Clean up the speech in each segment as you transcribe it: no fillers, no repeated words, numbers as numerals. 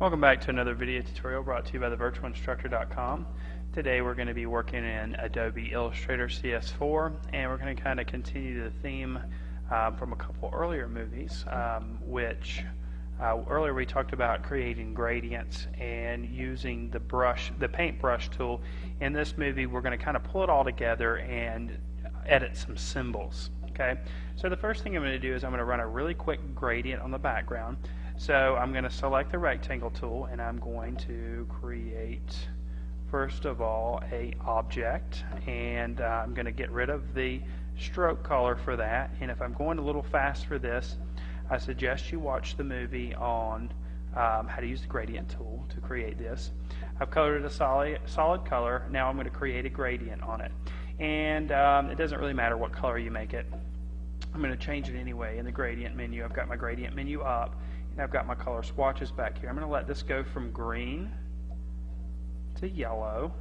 Welcome back to another video tutorial brought to you by thevirtualinstructor.com. Today we're going to be working in Adobe Illustrator CS4, and we're going to kind of continue the theme from a couple earlier movies, which earlier we talked about creating gradients and using the paintbrush tool. In this movie we're going to kind of pull it all together and edit some symbols. Okay, so the first thing I'm going to do is I'm going to run a really quick gradient on the background. So I'm going to select the rectangle tool and I'm going to create, first of all, a object, and I'm going to get rid of the stroke color for that. And if I'm going a little fast for this, I suggest you watch the movie on how to use the gradient tool to create this. I've colored it a solid color. Now I'm going to create a gradient on it, and it doesn't really matter what color you make it. I'm going to change it anyway in the gradient menu. I've got my gradient menu up, and I've got my color swatches back here. I'm going to let this go from green to yellow.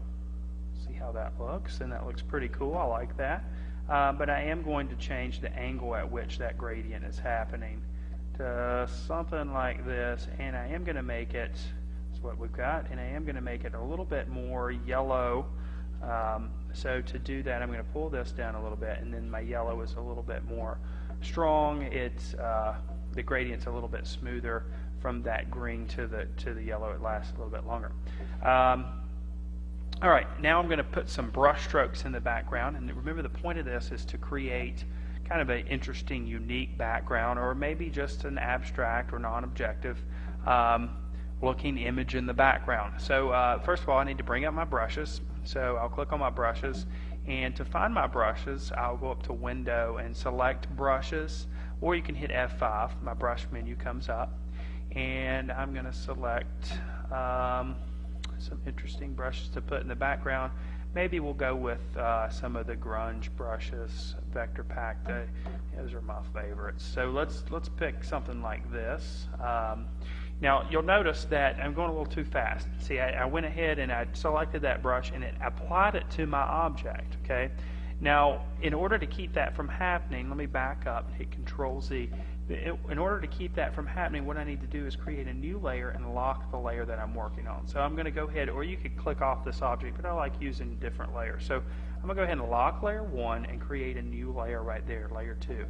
See how that looks, and that looks pretty cool. I like that. But I am going to change the angle at which that gradient is happening to something like this, and I am going to make it, that's what we've got, and I am going to make it a little bit more yellow. So to do that, I'm going to pull this down a little bit, and then my yellow is a little bit more strong. It's the gradient's a little bit smoother from that green to the yellow. It lasts a little bit longer. All right, now I'm going to put some brush strokes in the background, and remember the point of this is to create kind of an interesting, unique background, or maybe just an abstract or non-objective looking image in the background. So first of all, I need to bring up my brushes. So I'll click on my brushes, and to find my brushes, I'll go up to Window and select Brushes, or you can hit F5. My brush menu comes up, and I'm going to select some interesting brushes to put in the background. Maybe we'll go with some of the grunge brushes, Vector Pack. Those are my favorites. So let's pick something like this. Now you'll notice that I'm going a little too fast. See, I went ahead and I selected that brush and it applied it to my object. Okay. Now in order to keep that from happening, let me back up and hit Control Z. In order to keep that from happening, what I need to do is create a new layer and lock the layer that I'm working on. So I'm going to go ahead, or you could click off this object, but I like using different layers. So I'm going to go ahead and lock layer 1 and create a new layer right there, layer 2.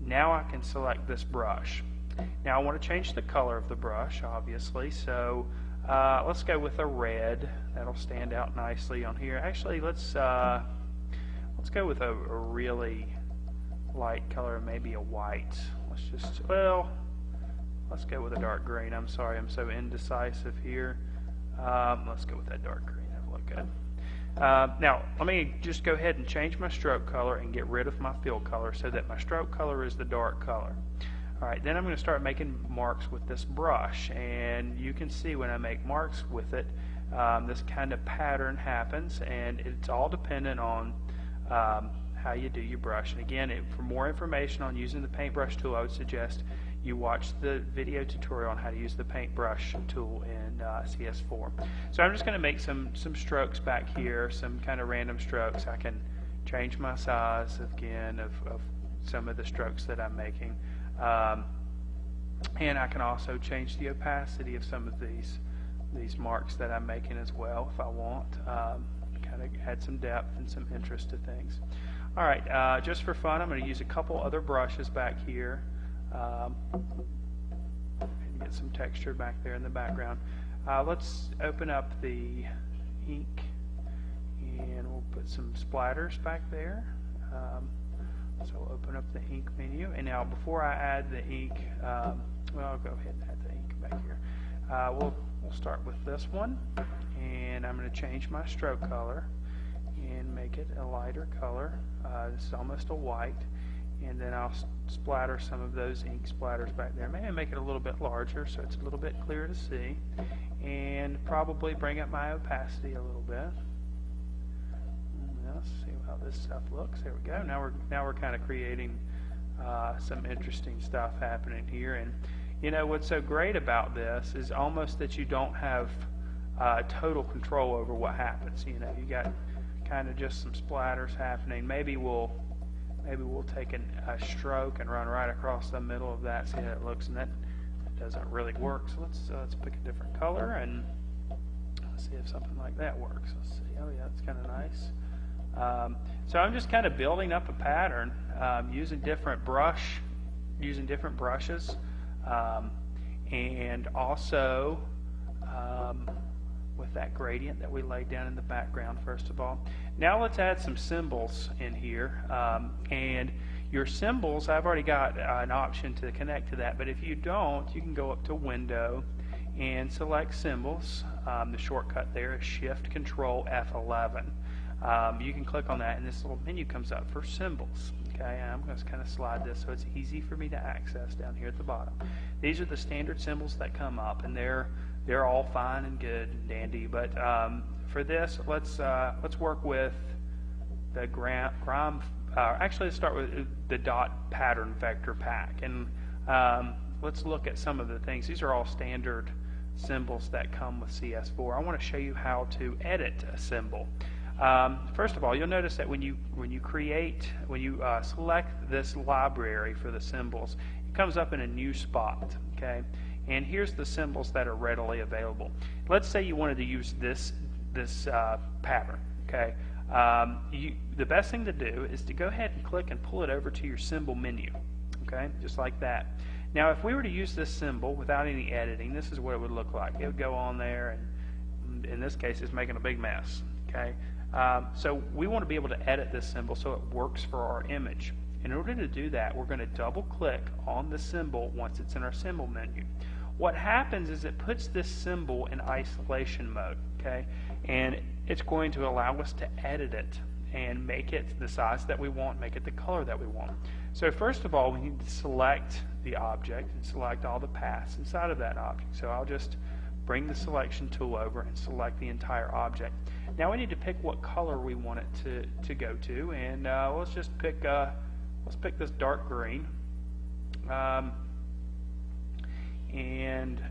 Now I can select this brush. Now I want to change the color of the brush, obviously, so let's go with a red. That'll stand out nicely on here. Actually, let's go with a really light color, maybe a white. Let's go with a dark green. I'm sorry, I'm so indecisive here. Let's go with that dark green. That'll look good. Now, let me just go ahead and change my stroke color and get rid of my fill color so that my stroke color is the dark color. Alright, then I'm going to start making marks with this brush, and you can see when I make marks with it, this kind of pattern happens, and it's all dependent on how you do your brush. And again, for more information on using the paintbrush tool, I would suggest you watch the video tutorial on how to use the paintbrush tool in CS4. So I'm just going to make some strokes back here, some kind of random strokes. I can change my size again of some of the strokes that I'm making. And I can also change the opacity of some of these marks that I'm making as well if I want. Kind of add some depth and some interest to things. Alright, just for fun, I'm going to use a couple other brushes back here and get some texture back there in the background. Let's open up the ink, and we'll put some splatters back there. So I'll open up the ink menu, and now before I add the ink, well, I'll go ahead and add the ink back here. We'll start with this one, and I'm going to change my stroke color and make it a lighter color. This is almost a white, and then I'll splatter some of those ink splatters back there. Maybe make it a little bit larger so it's a little bit clearer to see, and probably bring up my opacity a little bit. Let's see how this stuff looks. There we go. Now we're kind of creating some interesting stuff happening here. And you know what's so great about this is almost that you don't have total control over what happens. You know, you got kind of just some splatters happening. Maybe we'll take a stroke and run right across the middle of that. See how it looks, and that doesn't really work. So let's pick a different color and let's see if something like that works. Let's see. Oh yeah, that's kind of nice. So I'm just kind of building up a pattern using different brushes, and also with that gradient that we laid down in the background first of all. Now let's add some symbols in here, and your symbols, I've already got an option to connect to that, but if you don't, you can go up to Window and select Symbols. The shortcut there is Shift Control F11. You can click on that and this little menu comes up for symbols. Okay, and I'm going to kind of slide this so it's easy for me to access down here at the bottom. These are the standard symbols that come up, and they're all fine and good and dandy, but for this, let's work with the actually let's start with the dot pattern vector pack, and let's look at some of the things. These are all standard symbols that come with CS4. I want to show you how to edit a symbol. First of all, you'll notice that when you select this library for the symbols, it comes up in a new spot. Okay, and here's the symbols that are readily available. Let's say you wanted to use this pattern. Okay, the best thing to do is to go ahead and click and pull it over to your symbol menu. Okay, just like that. Now, if we were to use this symbol without any editing, this is what it would look like. It would go on there, and in this case, it's making a big mess. Okay, so we want to be able to edit this symbol so it works for our image. In order to do that, we're going to double-click on the symbol once it's in our symbol menu. What happens is it puts this symbol in isolation mode. Okay, and it's going to allow us to edit it and make it the size that we want, make it the color that we want. So first of all, we need to select the object and select all the paths inside of that object. So I'll just bring the selection tool over and select the entire object. Now we need to pick what color we want it to go to, and let's just pick this dark green. And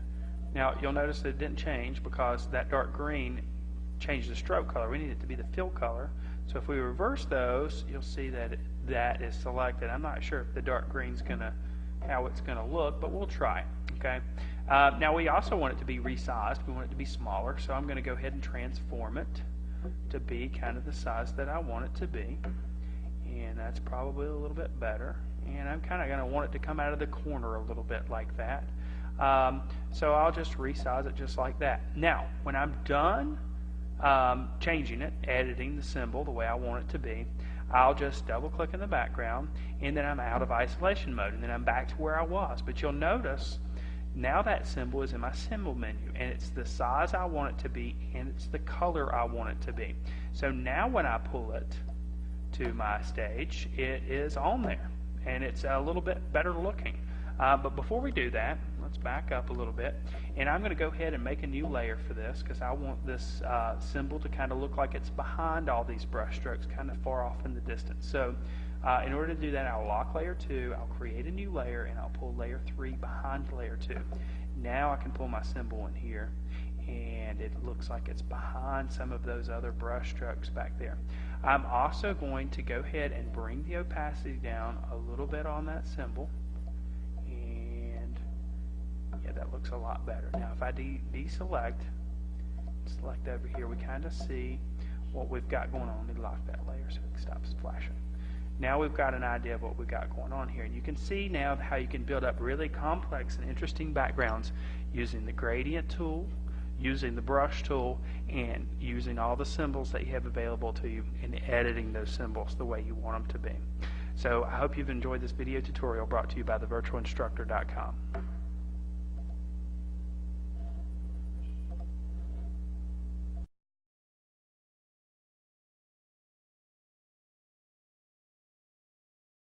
now you'll notice that it didn't change because that dark green changed the stroke color. We need it to be the fill color. So if we reverse those, you'll see that that is selected. I'm not sure if the dark green's how it's gonna look, but we'll try. Okay. Now we also want it to be resized. We want it to be smaller, so I'm going to go ahead and transform it to be kind of the size that I want it to be, and that's probably a little bit better. And I'm kind of going to want it to come out of the corner a little bit like that. So I'll just resize it just like that. Now, when I'm done changing it, editing the symbol the way I want it to be, I'll just double click in the background, and then I'm out of isolation mode, and then I'm back to where I was. But you'll notice now that symbol is in my symbol menu, and it's the size I want it to be, and it's the color I want it to be. So now when I pull it to my stage, it is on there, and it's a little bit better looking. But before we do that, let's back up a little bit, and I'm going to go ahead and make a new layer for this because I want this symbol to kind of look like it's behind all these brush strokes, kind of far off in the distance. So in order to do that, I'll lock layer 2, I'll create a new layer, and I'll pull layer 3 behind layer 2. Now I can pull my symbol in here, and it looks like it's behind some of those other brush strokes back there. I'm also going to go ahead and bring the opacity down a little bit on that symbol, and yeah, that looks a lot better. Now if I deselect, select over here, we kind of see what we've got going on. Let me lock that layer so it stops flashing. Now we've got an idea of what we've got going on here. And you can see now how you can build up really complex and interesting backgrounds using the gradient tool, using the brush tool, and using all the symbols that you have available to you and editing those symbols the way you want them to be. So I hope you've enjoyed this video tutorial brought to you by thevirtualinstructor.com.